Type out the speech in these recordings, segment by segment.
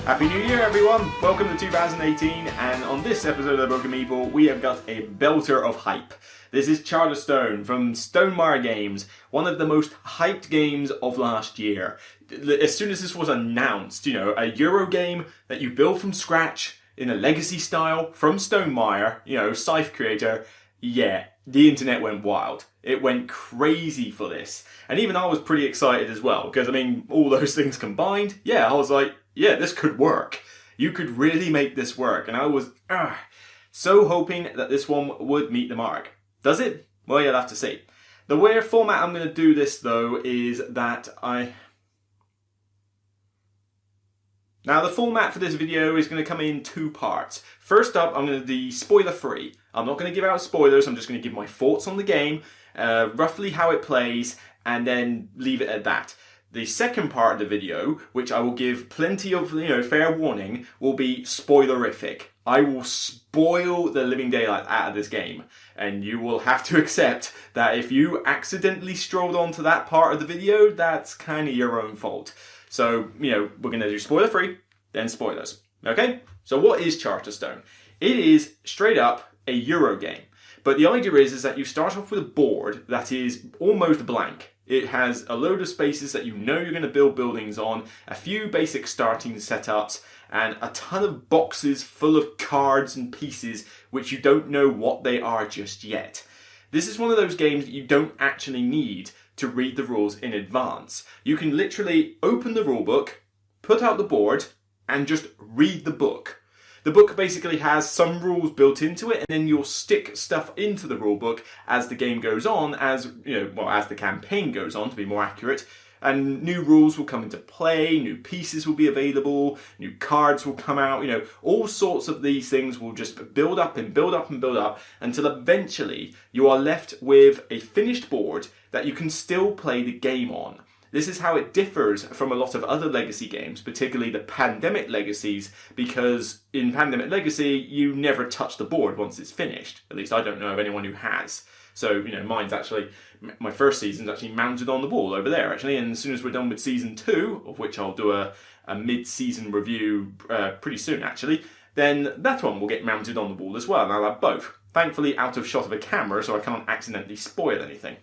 Happy New Year, everyone! Welcome to 2018, and on this episode of the Book of Meeple, we have got a belter of hype. This is Charterstone from Stonemaier Games, one of the most hyped games of last year. As soon as this was announced, you know, a Euro game that you build from scratch in a legacy style from Stonemaier, you know, Scythe creator, yeah, the internet went wild. It went crazy for this. And even I was pretty excited as well, because I mean, all those things combined, yeah, I was like, yeah, this could work. You could really make this work. And I was so hoping that this one would meet the mark. Does it? Well, you'll have to see. The way format I'm going to do this, though, is that Now, the format for this video is going to come in two parts. First up, I'm going to be spoiler-free. I'm not going to give out spoilers, I'm just going to give my thoughts on the game, roughly how it plays, and then leave it at that. The second part of the video, which I will give plenty of, fair warning, will be spoilerific. I will spoil the living daylight out of this game. And you will have to accept that if you accidentally strolled onto that part of the video, that's kind of your own fault. So, we're going to do spoiler-free, then spoilers. Okay? So what is Charterstone? It is, straight up, a Euro game. But the idea is that you start off with a board that is almost blank. It has a load of spaces that you know you're going to build buildings on, a few basic starting setups, and a ton of boxes full of cards and pieces which you don't know what they are just yet. This is one of those games that you don't actually need to read the rules in advance. You can literally open the rulebook, put out the board, and just read the book. The book basically has some rules built into it, and then you'll stick stuff into the rulebook as the game goes on, as the campaign goes on, to be more accurate. And new rules will come into play, new pieces will be available, new cards will come out, all sorts of these things will just build up and build up and build up until eventually you are left with a finished board that you can still play the game on. This is how it differs from a lot of other legacy games, particularly the Pandemic legacies, because in Pandemic Legacy, you never touch the board once it's finished. At least I don't know of anyone who has. So, mine's actually, my first season's actually mounted on the wall over there, actually, and as soon as we're done with Season 2, of which I'll do a mid-season review pretty soon, actually, then that one will get mounted on the wall as well, and I'll have both. Thankfully, out of shot of a camera, so I can't accidentally spoil anything.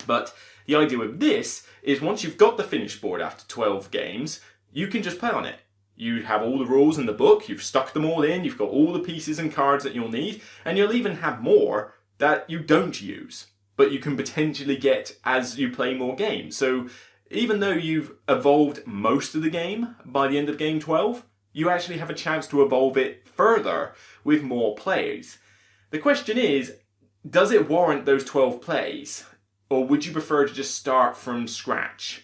But the idea with this is once you've got the finished board after 12 games, you can just play on it. You have all the rules in the book, you've stuck them all in, you've got all the pieces and cards that you'll need, and you'll even have more that you don't use, but you can potentially get as you play more games. So even though you've evolved most of the game by the end of game 12, you actually have a chance to evolve it further with more plays. The question is, does it warrant those 12 plays? Or would you prefer to just start from scratch?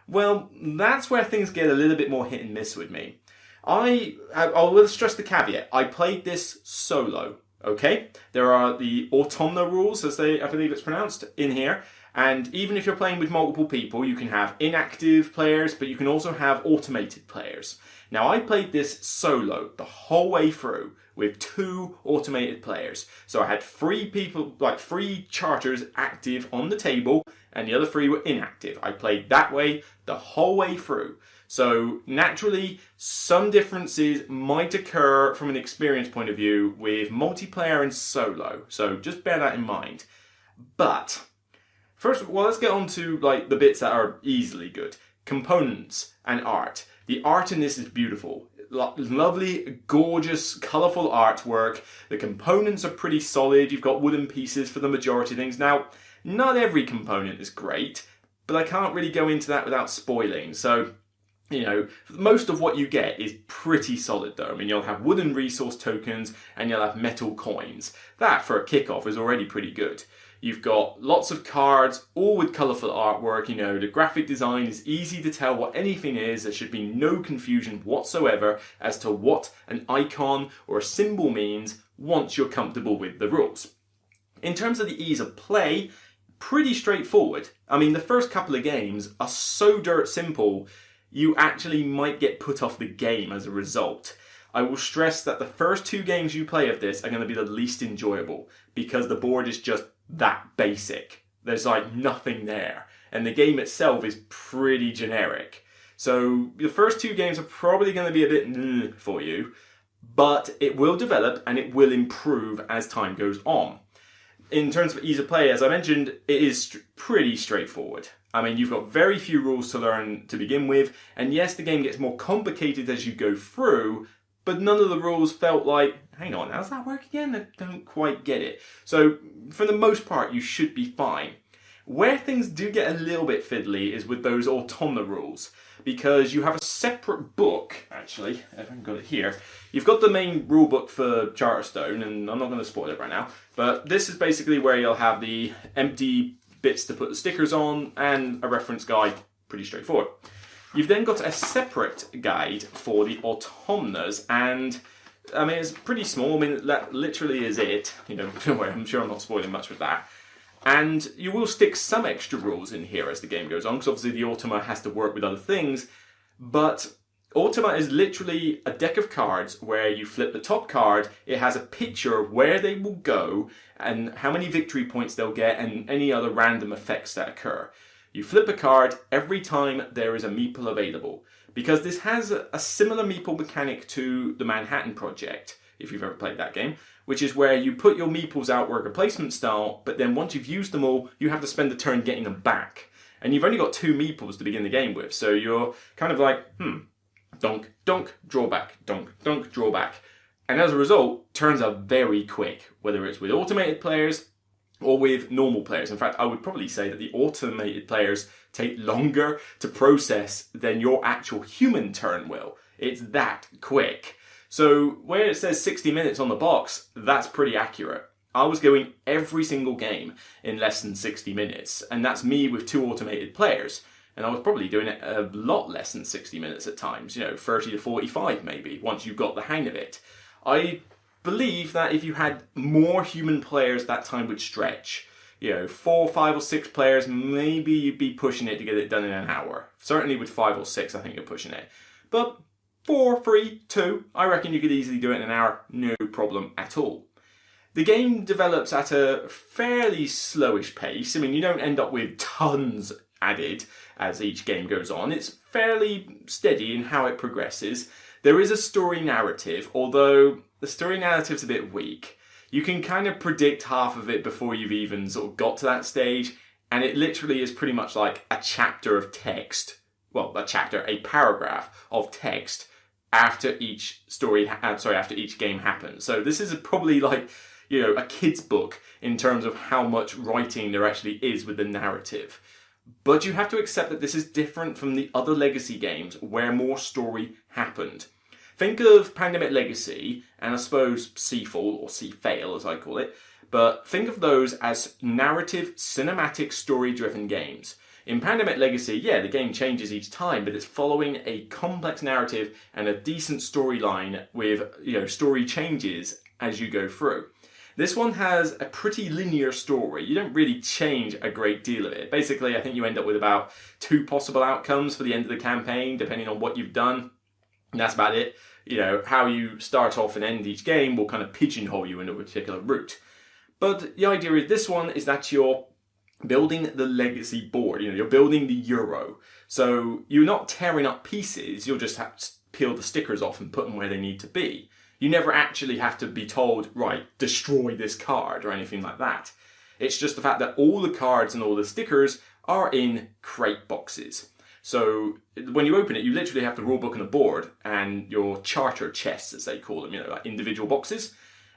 Well, that's where things get a little bit more hit and miss with me. I will stress the caveat. I played this solo, okay? There are the Altmer Rules, as I believe it's pronounced, in here. And even if you're playing with multiple people, you can have inactive players, but you can also have automated players. Now, I played this solo the whole way through with 2 automated players. So I had 3 people, 3 charters active on the table, and the other 3 were inactive. I played that way the whole way through. So naturally, some differences might occur from an experience point of view with multiplayer and solo. So just bear that in mind. But first, let's get on to the bits that are easily good. Components and art. The art in this is beautiful. Lovely, gorgeous, colourful artwork. The components are pretty solid. You've got wooden pieces for the majority of things. Now, not every component is great, but I can't really go into that without spoiling. So, most of what you get is pretty solid though. I mean, you'll have wooden resource tokens and you'll have metal coins. That, for a kickoff, is already pretty good. You've got lots of cards, all with colourful artwork. The graphic design is easy to tell what anything is. There should be no confusion whatsoever as to what an icon or a symbol means once you're comfortable with the rules. In terms of the ease of play, pretty straightforward. I mean, the first couple of games are so dirt simple, you actually might get put off the game as a result. I will stress that the first 2 games you play of this are going to be the least enjoyable because the board is just that basic. There's nothing there. And the game itself is pretty generic. So the first 2 games are probably going to be a bit for you, but it will develop and it will improve as time goes on. In terms of ease of play, as I mentioned, it is pretty straightforward. I mean, you've got very few rules to learn to begin with, and yes, the game gets more complicated as you go through, but none of the rules felt like, hang on, how's that work again? I don't quite get it. So, for the most part, you should be fine. Where things do get a little bit fiddly is with those Altmer Rules, because you have a separate book, actually, I haven't got it here. You've got the main rule book for Charterstone, and I'm not going to spoil it right now, but this is basically where you'll have the empty bits to put the stickers on, and a reference guide, pretty straightforward. You've then got a separate guide for the Autumners, and I mean, it's pretty small. I mean, that literally is it. You know, don't worry, I'm sure I'm not spoiling much with that. And you will stick some extra rules in here as the game goes on, because obviously the Altmer has to work with other things. But Altmer is literally a deck of cards where you flip the top card, it has a picture of where they will go and how many victory points they'll get and any other random effects that occur. You flip a card every time there is a Meeple available, because this has a similar Meeple mechanic to the Manhattan Project, if you've ever played that game, which is where you put your Meeples out worker placement style, but then once you've used them all, you have to spend a turn getting them back. And you've only got 2 Meeples to begin the game with, so you're kind of like, donk, donk, draw back, donk, donk, draw back. And as a result, turns are very quick, whether it's with automated players or with normal players. In fact, I would probably say that the automated players take longer to process than your actual human turn will. It's that quick. So where it says 60 minutes on the box, that's pretty accurate. I was going every single game in less than 60 minutes, and that's me with 2 automated players. And I was probably doing it a lot less than 60 minutes at times, 30 to 45 maybe, once you got the hang of it. I believe that if you had more human players, that time would stretch. 4, 5 or 6 players, maybe you'd be pushing it to get it done in an hour. Certainly with 5 or 6, I think you're pushing it. But 4, 3, 2, I reckon you could easily do it in an hour, no problem at all. The game develops at a fairly slowish pace. I mean, you don't end up with tons added as each game goes on. It's fairly steady in how it progresses. There is a story narrative, although the story narrative's a bit weak. You can kind of predict half of it before you've even sort of got to that stage, and it literally is pretty much like a chapter of text. Well, a paragraph of text after each after each game happens. So this is probably like, a kid's book in terms of how much writing there actually is with the narrative. But you have to accept that this is different from the other Legacy games where more story happened. Think of Pandemic Legacy, and I suppose Seafall, or Seafail as I call it, but think of those as narrative, cinematic, story-driven games. In Pandemic Legacy, the game changes each time, but it's following a complex narrative and a decent storyline with, story changes as you go through. This one has a pretty linear story. You don't really change a great deal of it. Basically, I think you end up with about 2 possible outcomes for the end of the campaign, depending on what you've done. And that's about it. How you start off and end each game will kind of pigeonhole you in a particular route. But the idea with this one is that you're building the Legacy board. You're building the Euro. So you're not tearing up pieces. You'll just have to peel the stickers off and put them where they need to be. You never actually have to be told, right, destroy this card or anything like that. It's just the fact that all the cards and all the stickers are in crate boxes. So when you open it, you literally have the rulebook and the board and your charter chests, as they call them, like individual boxes.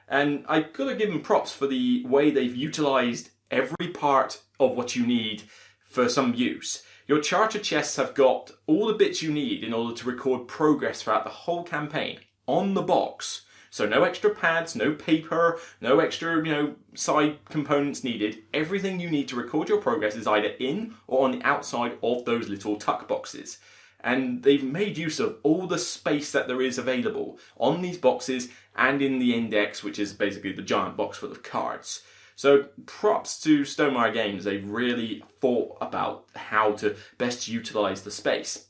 And I gotta give them props for the way they've utilised every part of what you need for some use. Your charter chests have got all the bits you need in order to record progress throughout the whole campaign on the box. So no extra pads, no paper, no extra, side components needed. Everything you need to record your progress is either in or on the outside of those little tuck boxes. And they've made use of all the space that there is available on these boxes and in the index, which is basically the giant box full of cards. So props to Stonemaier Games. They've really thought about how to best utilise the space.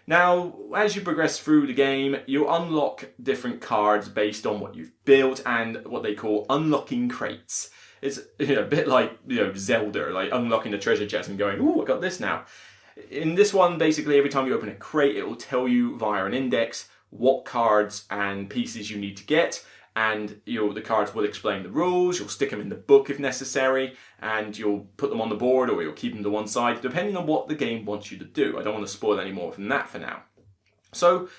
Now, as you progress through the game, you unlock different cards based on what you've built and what they call unlocking crates. It's a bit like Zelda, like unlocking the treasure chest and going, ooh, I got this now. In this one, basically, every time you open a crate, it will tell you via an index what cards and pieces you need to get, and the cards will explain the rules. You'll stick them in the book if necessary, and you'll put them on the board, or you'll keep them to one side, depending on what the game wants you to do. I don't want to spoil any more from that for now. So,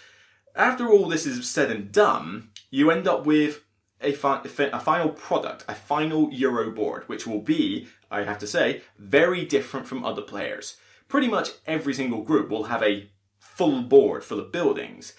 after all this is said and done, you end up with a final product, a final Euro board, which will be, I have to say, very different from other players. Pretty much every single group will have a full board full of buildings.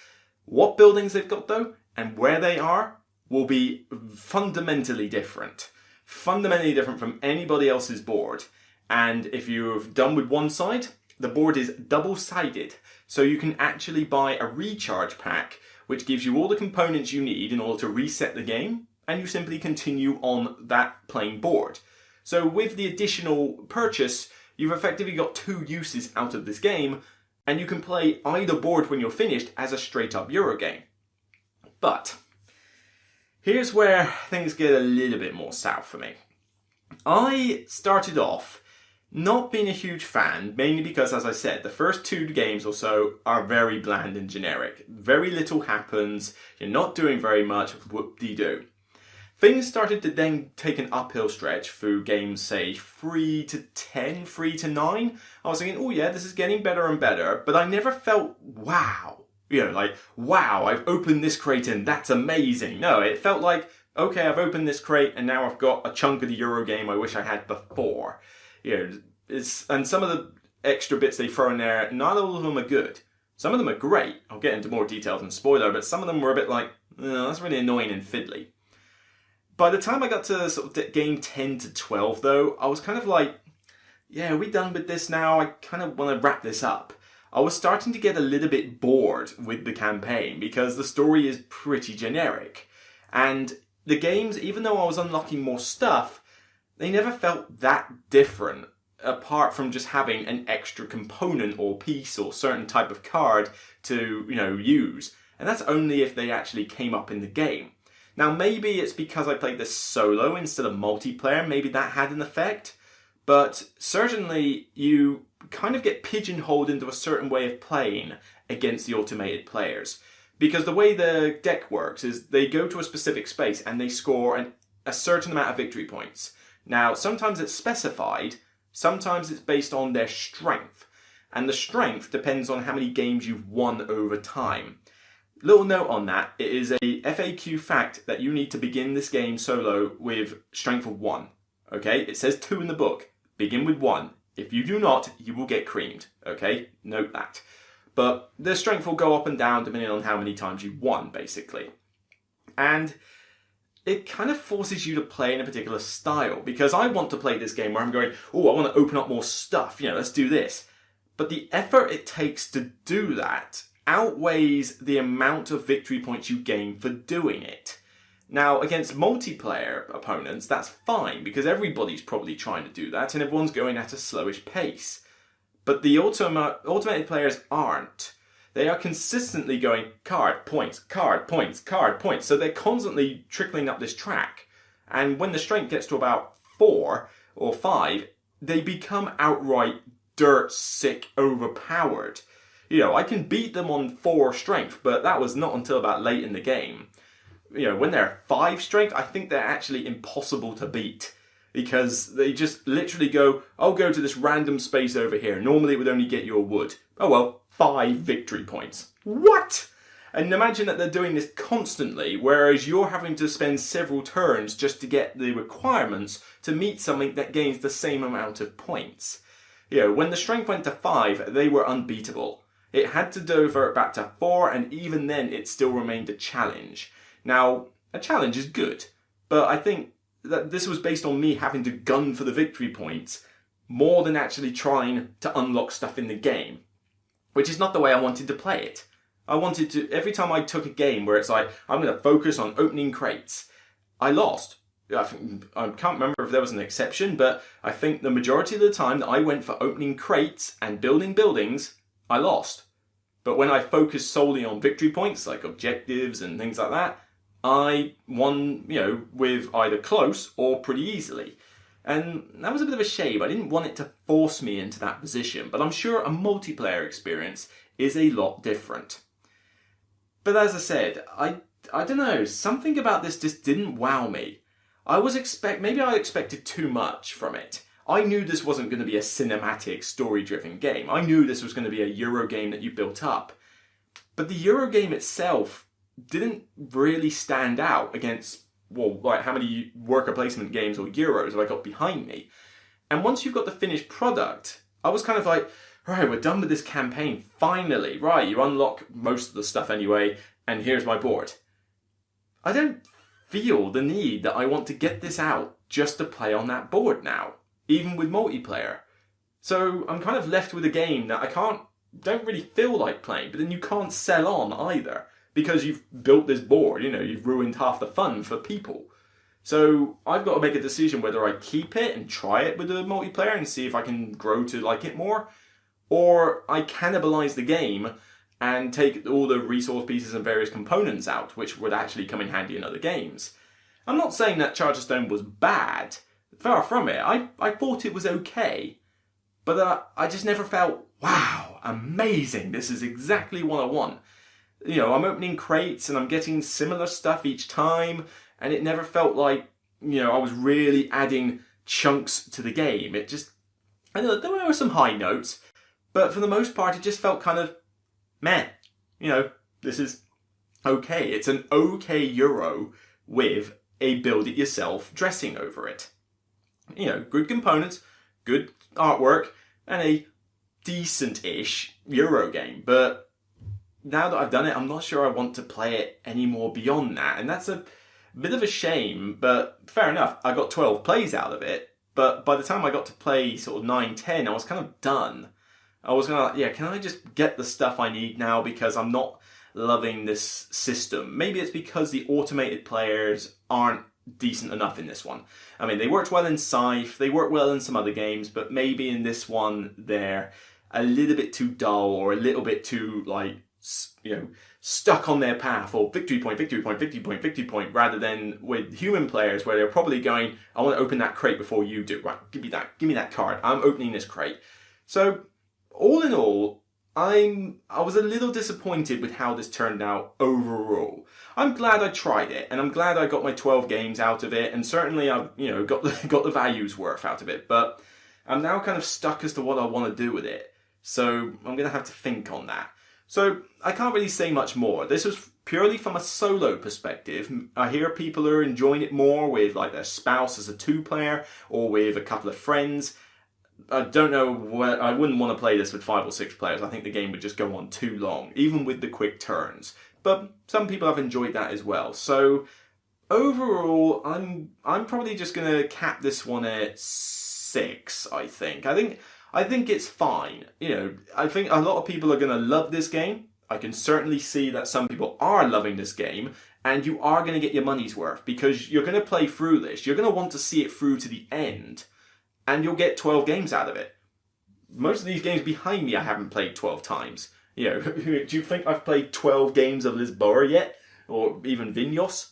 What buildings they've got though, and where they are, will be fundamentally different. Fundamentally different from anybody else's board. And if you've done with one side, the board is double-sided. So you can actually buy a recharge pack, which gives you all the components you need in order to reset the game, and you simply continue on that plain board. So with the additional purchase, you've effectively got two uses out of this game, and you can play either board when you're finished as a straight-up Euro game. But here's where things get a little bit more south for me. I started off not being a huge fan, mainly because, as I said, the first 2 games or so are very bland and generic. Very little happens, you're not doing very much, whoop-de-doo. Things started to then take an uphill stretch through games, say, 3 to 10, 3 to 9. I was thinking, oh yeah, this is getting better and better, but I never felt, wow. Wow, I've opened this crate and that's amazing. No, it felt like, okay, I've opened this crate and now I've got a chunk of the Euro game I wish I had before. And some of the extra bits they throw in there, not all of them are good. Some of them are great. I'll get into more details and spoiler, but some of them were a bit like, oh, that's really annoying and fiddly. By the time I got to sort of game 10 to 12 though, I was kind of like, yeah, are we done with this now? I kind of want to wrap this up. I was starting to get a little bit bored with the campaign because the story is pretty generic. And the games, even though I was unlocking more stuff, they never felt that different, apart from just having an extra component or piece or certain type of card to, use. And that's only if they actually came up in the game. Now, maybe it's because I played this solo instead of multiplayer. Maybe that had an effect. But certainly, you kind of get pigeonholed into a certain way of playing against the automated players. Because the way the deck works is they go to a specific space and they score a certain amount of victory points. Now, sometimes it's specified, sometimes it's based on their strength. And the strength depends on how many games you've won over time. Little note on that, it is a FAQ fact that you need to begin this game solo with strength of 1. Okay, it says 2 in the book. Begin with 1. If you do not, you will get creamed. Okay, note that. But the strength will go up and down depending on how many times you've won, basically. And it kind of forces you to play in a particular style, because I want to play this game where I'm going, oh, I want to open up more stuff, let's do this. But the effort it takes to do that outweighs the amount of victory points you gain for doing it. Now, against multiplayer opponents, that's fine, because everybody's probably trying to do that, and everyone's going at a slowish pace. But the automated players aren't. They are consistently going card, points, card, points, card, points. So they're constantly trickling up this track. And when the strength gets to about 4 or 5, they become outright dirt sick overpowered. I can beat them on 4 strength, but that was not until about late in the game. When they're 5 strength, I think they're actually impossible to beat. Because they just literally go, I'll go to this random space over here. Normally it would only get you a wood. Oh well, 5 victory points. What? And imagine that they're doing this constantly, whereas you're having to spend several turns just to get the requirements to meet something that gains the same amount of points. When the strength went to 5, they were unbeatable. It had to divert back to 4, and even then it still remained a challenge. Now, a challenge is good, but I think that this was based on me having to gun for the victory points more than actually trying to unlock stuff in the game, which is not the way I wanted to play it. I wanted to, every time I took a game where it's like, I'm going to focus on opening crates, I lost. I can't remember if there was an exception, but I think the majority of the time that I went for opening crates and building buildings, I lost. But when I focused solely on victory points, like objectives and things like that, I won, with either close or pretty easily. And that was a bit of a shame. I didn't want it to force me into that position, but I'm sure a multiplayer experience is a lot different. But as I said, I don't know, something about this just didn't wow me. Maybe I expected too much from it. I knew this wasn't going to be a cinematic, story-driven game. I knew this was going to be a Euro game that you built up. But the Euro game itself didn't really stand out against, well, like how many worker placement games or Euros have I got behind me. And once you've got the finished product, I was kind of like, right, we're done with this campaign, finally. Right, you unlock most of the stuff anyway, and here's my board. I don't feel the need that I want to get this out just to play on that board now, even with multiplayer. So I'm kind of left with a game that I don't really feel like playing, but then you can't sell on either, because you've built this board, you've ruined half the fun for people. So I've got to make a decision whether I keep it and try it with the multiplayer and see if I can grow to like it more, or I cannibalize the game and take all the resource pieces and various components out, which would actually come in handy in other games. I'm not saying that Charterstone was bad. Far from it. I thought it was okay. But I just never felt, wow, amazing, this is exactly what I want. I'm opening crates and I'm getting similar stuff each time, and it never felt like, I was really adding chunks to the game. It just, I know there were some high notes, but for the most part it just felt kind of meh. This is okay. It's an okay Euro with a build-it-yourself dressing over it. Good components, good artwork, and a decent-ish Euro game. But now that I've done it, I'm not sure I want to play it any more beyond that. And that's a bit of a shame, but fair enough. I got 12 plays out of it, but by the time I got to play sort of 9, 10, I was kind of done. I was going to can I just get the stuff I need now, because I'm not loving this system. Maybe it's because the automated players aren't decent enough in this one. I mean, they worked well in Scythe, they worked well in some other games, but maybe in this one they're a little bit too dull, or a little bit too, stuck on their path, or victory point, victory point, victory point, victory point, rather than with human players where they're probably going, I want to open that crate before you do. Right, give me that card. I'm opening this crate. So, all in all, I was a little disappointed with how this turned out overall. I'm glad I tried it, and I'm glad I got my 12 games out of it, and certainly I've got the value's worth out of it, but I'm now kind of stuck as to what I want to do with it. So I'm going to have to think on that. So I can't really say much more. This was purely from a solo perspective. I hear people are enjoying it more with like their spouse as a 2-player, or with a couple of friends. I don't know, I wouldn't want to play this with 5 or 6 players. I think the game would just go on too long, even with the quick turns. But some people have enjoyed that as well. So overall, I'm probably just going to cap this one at 6, I think. I think it's fine. I think a lot of people are going to love this game. I can certainly see that some people are loving this game, and you are going to get your money's worth, because you're going to play through this. You're going to want to see it through to the end, and you'll get 12 games out of it. Most of these games behind me I haven't played 12 times. Do you think I've played 12 games of Lisboa yet? Or even Vinhos?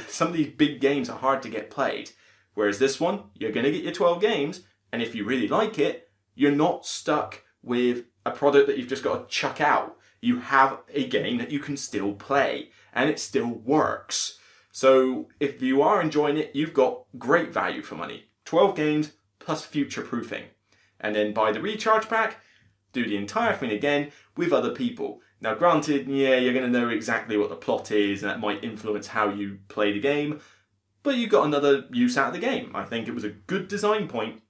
Some of these big games are hard to get played. Whereas this one, you're going to get your 12 games, and if you really like it, you're not stuck with a product that you've just got to chuck out. You have a game that you can still play, and it still works. So if you are enjoying it, you've got great value for money. 12 games plus future proofing. And then buy the recharge pack, do the entire thing again with other people. Now granted, you're going to know exactly what the plot is, and that might influence how you play the game, but you got another use out of the game. I think it was a good design point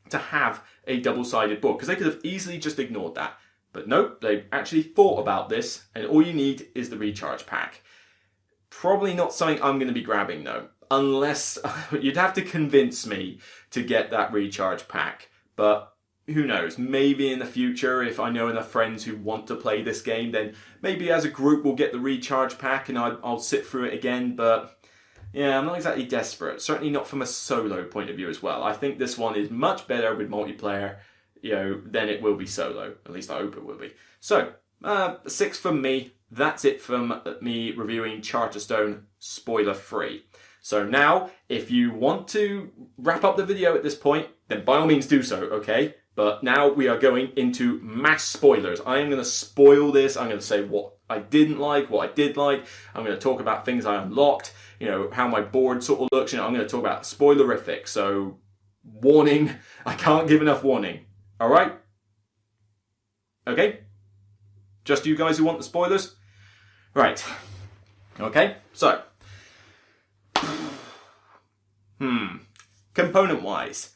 to have a double-sided board, because they could have easily just ignored that. But nope, they actually thought about this, and all you need is the recharge pack. Probably not something I'm going to be grabbing though, unless you'd have to convince me to get that recharge pack. But who knows, maybe in the future, if I know enough friends who want to play this game, then maybe as a group we'll get the recharge pack and I'll sit through it again. But yeah, I'm not exactly desperate, certainly not from a solo point of view as well. I think this one is much better with multiplayer, than it will be solo. At least I hope it will be. So, 6 from me. That's it from me reviewing Charterstone spoiler free. So now, if you want to wrap up the video at this point, then by all means do so, okay? But now we are going into mass spoilers. I am going to spoil this. I'm going to say what I didn't like, what I did like. I'm going to talk about things I unlocked, you know, how my board sort of looks. You know, I'm going to talk about spoilerific. So, warning, I can't give enough warning. All right? Okay? Just you guys who want the spoilers? Right. Okay, so. Component-wise,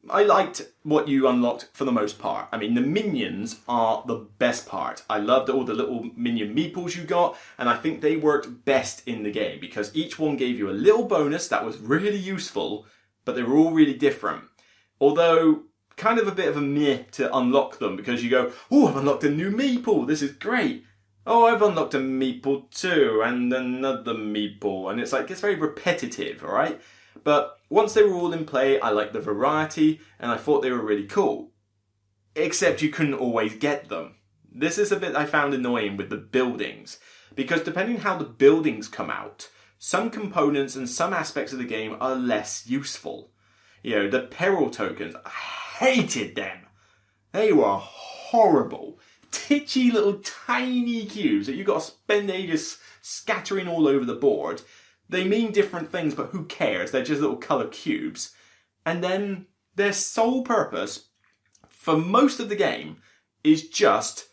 I liked what you unlocked for the most part. I mean, the minions are the best part. I loved all the little minion meeples you got, and I think they worked best in the game because each one gave you a little bonus that was really useful, but they were all really different. Although, kind of a bit of a meh to unlock them because you go, oh, I've unlocked a new meeple, this is great. Oh, I've unlocked a meeple too, and another meeple, and it's like, it's very repetitive, alright? But once they were all in play, I liked the variety, and I thought they were really cool. Except you couldn't always get them. This is a bit I found annoying with the buildings, because depending how the buildings come out, some components and some aspects of the game are less useful. You know, the Payroll Tokens, I hated them. They were horrible. Titchy little tiny cubes that you've got to spend ages scattering all over the board. They mean different things, but who cares? They're just little colour cubes. And then their sole purpose for most of the game is just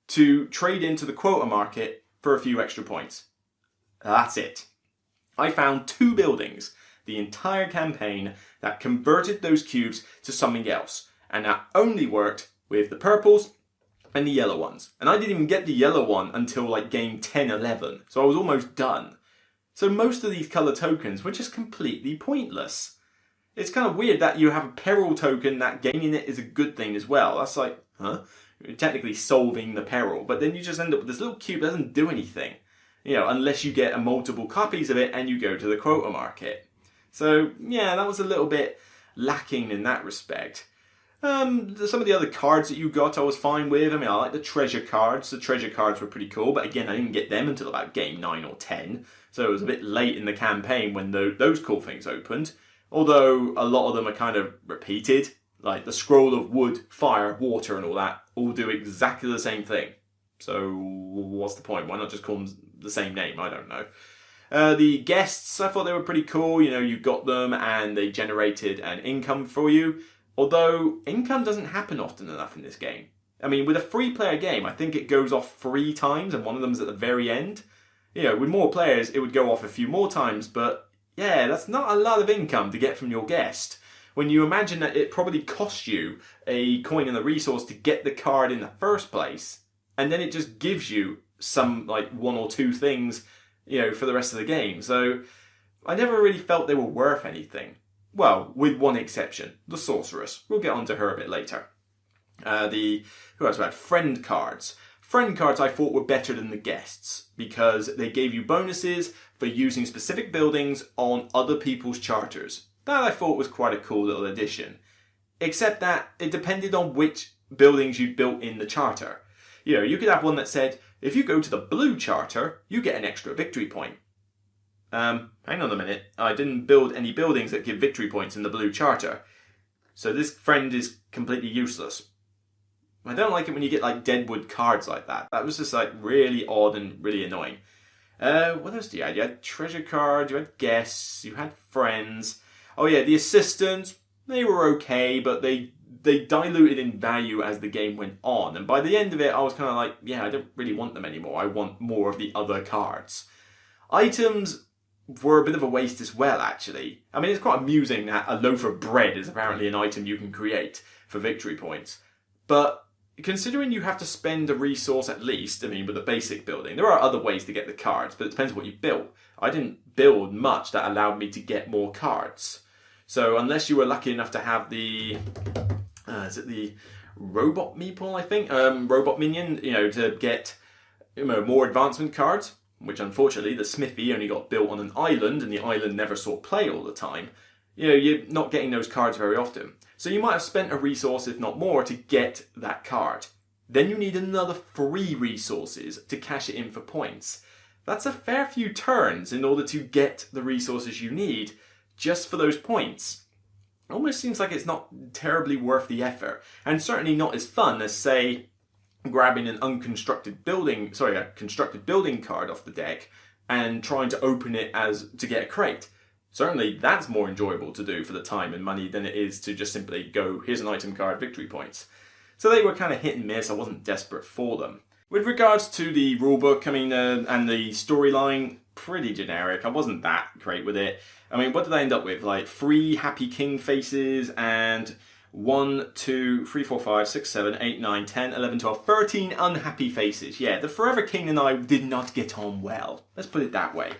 to trade into the quota market for a few extra points. That's it. I found 2 buildings the entire campaign that converted those cubes to something else. And that only worked with the purples and the yellow ones. And I didn't even get the yellow one until like game 10, 11. So I was almost done. So most of these colour tokens were just completely pointless. It's kind of weird that you have a peril token that gaining it is a good thing as well. That's like, huh? You're technically solving the peril, but then you just end up with this little cube that doesn't do anything. You know, unless you get multiple copies of it and you go to the quota market. So, yeah, that was a little bit lacking in that respect. Some of the other cards that you got I was fine with. I mean, I like the treasure cards. The treasure cards were pretty cool, but again, I didn't get them until about game 9 or 10. So it was a bit late in the campaign when those cool things opened. Although a lot of them are kind of repeated. Like the scroll of wood, fire, water and all that all do exactly the same thing. So what's the point? Why not just call them the same name? I don't know. The guests, I thought they were pretty cool. You know, you got them and they generated an income for you. Although, income doesn't happen often enough in this game. I mean, with a free-player game, I think it goes off 3 times, and one of them's at the very end. You know, with more players, it would go off a few more times, but yeah, that's not a lot of income to get from your guest. When you imagine that it probably cost you a coin and a resource to get the card in the first place, and then it just gives you some, like, 1 or 2 things, you know, for the rest of the game. So, I never really felt they were worth anything. Well, with one exception, the Sorceress. We'll get onto her a bit later. Who else we had? Friend cards. Friend cards I thought were better than the guests because they gave you bonuses for using specific buildings on other people's charters. That I thought was quite a cool little addition. Except that it depended on which buildings you'd built in the charter. You know, you could have one that said, if you go to the blue charter, you get an extra victory point. Hang on a minute. I didn't build any buildings that give victory points in the blue charter. So this friend is completely useless. I don't like it when you get like Deadwood cards like that. That was just like really odd and really annoying. What else do you have? You had treasure cards, you had guests, you had friends. Oh yeah, the assistants, they were okay, but they diluted in value as the game went on. And by the end of it, I was kind of like, yeah, I don't really want them anymore. I want more of the other cards. Items were a bit of a waste as well, actually. I mean, it's quite amusing that a loaf of bread is apparently an item you can create for victory points. But considering you have to spend a resource at least, I mean, with a basic building, there are other ways to get the cards, but it depends what you built. I didn't build much that allowed me to get more cards. So unless you were lucky enough to have the, is it the robot meeple, I think? Robot minion, you know, to get, you know, more advancement cards, which unfortunately the smithy only got built on an island and the island never saw play all the time. You know, you're not getting those cards very often. So you might have spent a resource, if not more, to get that card. Then you need another 3 resources to cash it in for points. that's a fair few turns in order to get the resources you need just for those points. It almost seems like it's not terribly worth the effort, and certainly not as fun as, say, grabbing an a constructed building card off the deck and trying to open it to get a crate. Certainly that's more enjoyable to do for the time and money than it is to just simply go, here's an item card, victory points. So they were kind of hit and miss. I wasn't desperate for them. With regards to the rulebook, and the storyline, pretty generic. I wasn't that great with it. I mean, what did I end up with? Like 3 happy king faces and 1, 2, 3, 4, 5, 6, 7, 8, 9, 10, 11, 12, 13 unhappy faces. Yeah, the Forever King and I did not get on well. Let's put it that way.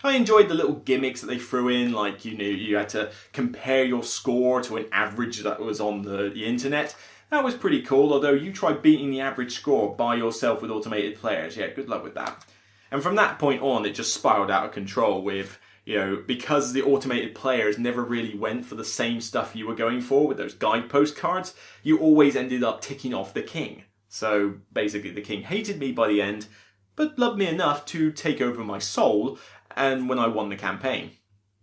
I enjoyed the little gimmicks that they threw in, like, you had to compare your score to an average that was on the internet. That was pretty cool, although you try beating the average score by yourself with automated players. Yeah, good luck with that. And from that point on, it just spiraled out of control with, because the automated players never really went for the same stuff you were going for with those guidepost cards, you always ended up ticking off the king. So basically the king hated me by the end, but loved me enough to take over my soul, and when I won the campaign.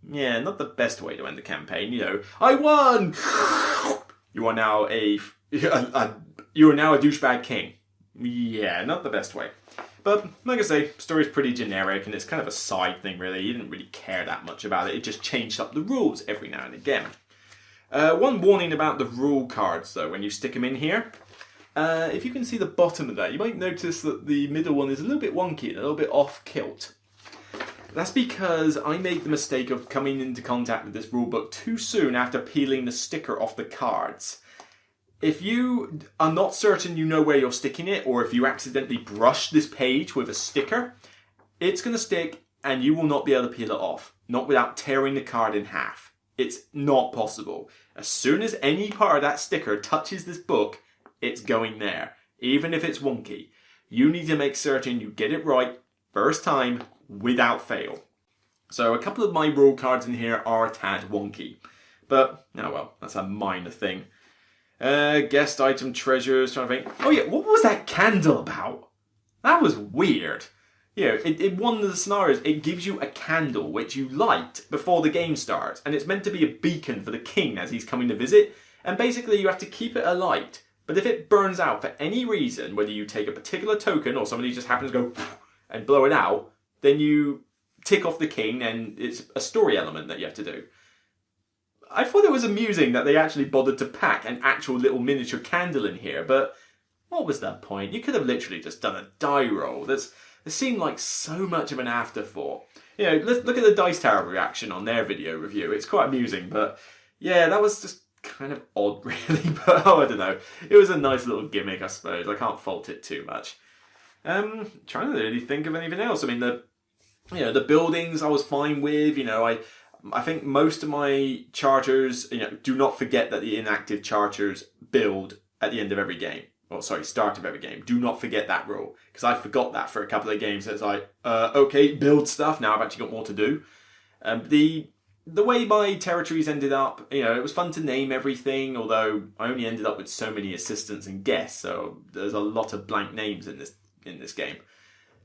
Yeah, not the best way to end the campaign, I won! You are now a douchebag king. Yeah, not the best way. But, like I say, story's pretty generic, and it's kind of a side thing, really. You didn't really care that much about it. It just changed up the rules every now and again. One warning about the rule cards, though, when you stick them in here. If you can see the bottom of that, you might notice that the middle one is a little bit wonky and a little bit off-kilt. That's because I made the mistake of coming into contact with this rulebook too soon after peeling the sticker off the cards. If you are not certain you know where you're sticking it, or if you accidentally brush this page with a sticker, it's going to stick and you will not be able to peel it off. Not without tearing the card in half. It's not possible. As soon as any part of that sticker touches this book, it's going there, even if it's wonky. You need to make certain you get it right first time, without fail. So a couple of my rule cards in here are a tad wonky. But, oh well, that's a minor thing. Guest item treasures, trying to think. Oh yeah, what was that candle about? That was weird. In one of the scenarios, it gives you a candle which you light before the game starts. And it's meant to be a beacon for the king as he's coming to visit. And basically you have to keep it alight. But if it burns out for any reason, whether you take a particular token or somebody just happens to go and blow it out, then you tick off the king and it's a story element that you have to do. I thought it was amusing that they actually bothered to pack an actual little miniature candle in here, but what was that point? You could have literally just done a die roll. It seemed like so much of an afterthought. Let's look at the Dice Tower reaction on their video review. It's quite amusing, but yeah, that was just kind of odd, really. But I don't know. It was a nice little gimmick, I suppose. I can't fault it too much. Trying to really think of anything else. I mean, the buildings I was fine with. I think most of my charters, do not forget that the inactive charters build at the end of every game. Start of every game. Do not forget that rule. Because I forgot that for a couple of games. It's like, okay, build stuff. Now I've actually got more to do. The way my territories ended up, it was fun to name everything, although I only ended up with so many assistants and guests, so there's a lot of blank names in this game.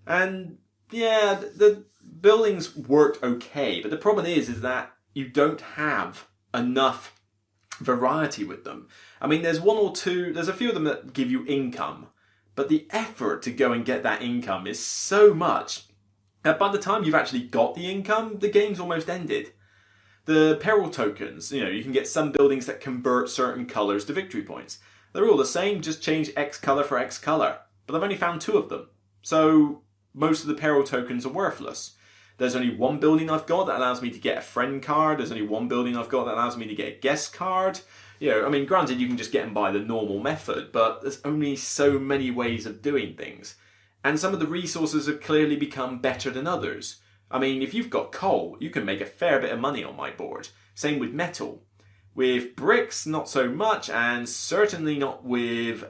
And yeah, the buildings worked okay, but the problem is that you don't have enough variety with them. I mean, there's a few of them that give you income, but the effort to go and get that income is so much that by the time you've actually got the income, the game's almost ended. The Payroll Tokens, you can get some buildings that convert certain colours to victory points. They're all the same, just change X colour for X colour. But I've only found 2 of them. So most of the Payroll Tokens are worthless. There's only one building I've got that allows me to get a friend card. There's only one building I've got that allows me to get a guest card. Granted, you can just get them by the normal method, but there's only so many ways of doing things. And some of the resources have clearly become better than others. I mean, if you've got coal, you can make a fair bit of money on my board. Same with metal. With bricks, not so much, and certainly not with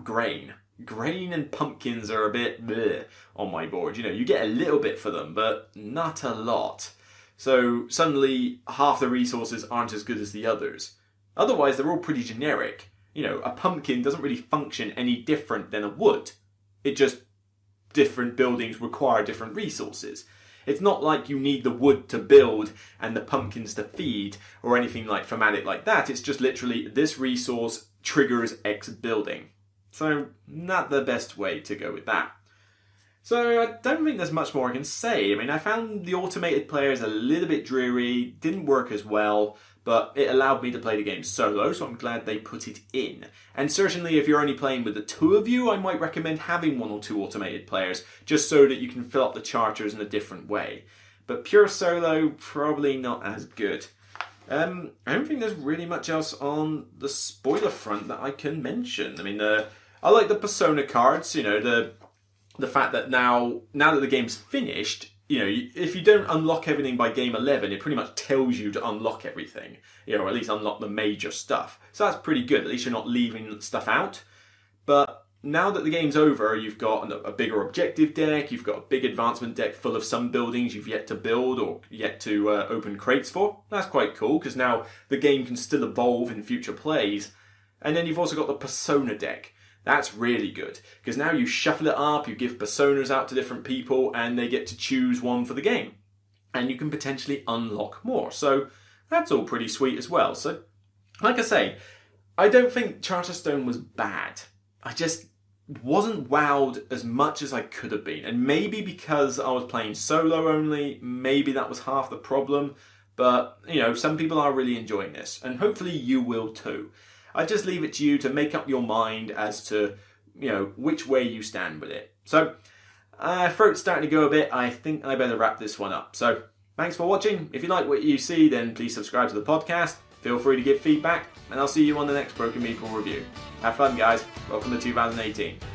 grain. Grain and pumpkins are a bit bleh on my board. You get a little bit for them, but not a lot. So suddenly, half the resources aren't as good as the others. Otherwise, they're all pretty generic. A pumpkin doesn't really function any different than a wood. It just different buildings require different resources. It's not like you need the wood to build and the pumpkins to feed or anything like thematic like that. It's just literally this resource triggers X building. So not the best way to go with that. So I don't think there's much more I can say. I mean, I found the automated players a little bit dreary, didn't work as well, but it allowed me to play the game solo, so I'm glad they put it in. And certainly if you're only playing with the two of you, I might recommend having one or two automated players, just so that you can fill up the charters in a different way. But pure solo, probably not as good. I don't think there's really much else on the spoiler front that I can mention. I mean, I like the persona cards, you know, the fact that now that the game's finished, you know, if you don't unlock everything by game 11, it pretty much tells you to unlock everything, you know, or at least unlock the major stuff. So that's pretty good. At least you're not leaving stuff out. But now that the game's over, you've got a bigger objective deck, you've got a big advancement deck full of some buildings you've yet to build or yet to open crates for. That's quite cool, because now the game can still evolve in future plays. And then you've also got the persona deck. That's really good, because now you shuffle it up, you give personas out to different people, and they get to choose one for the game. And you can potentially unlock more. So that's all pretty sweet as well. So, like I say, I don't think Charterstone was bad. I just wasn't wowed as much as I could have been. And maybe because I was playing solo only, maybe that was half the problem. But, you know, some people are really enjoying this, and hopefully you will too. I just leave it to you to make up your mind as to, you know, which way you stand with it. So, throat's starting to go a bit. I think I better wrap this one up. So, thanks for watching. If you like what you see, then please subscribe to the podcast. Feel free to give feedback, and I'll see you on the next Broken Meeple review. Have fun, guys. Welcome to 2018.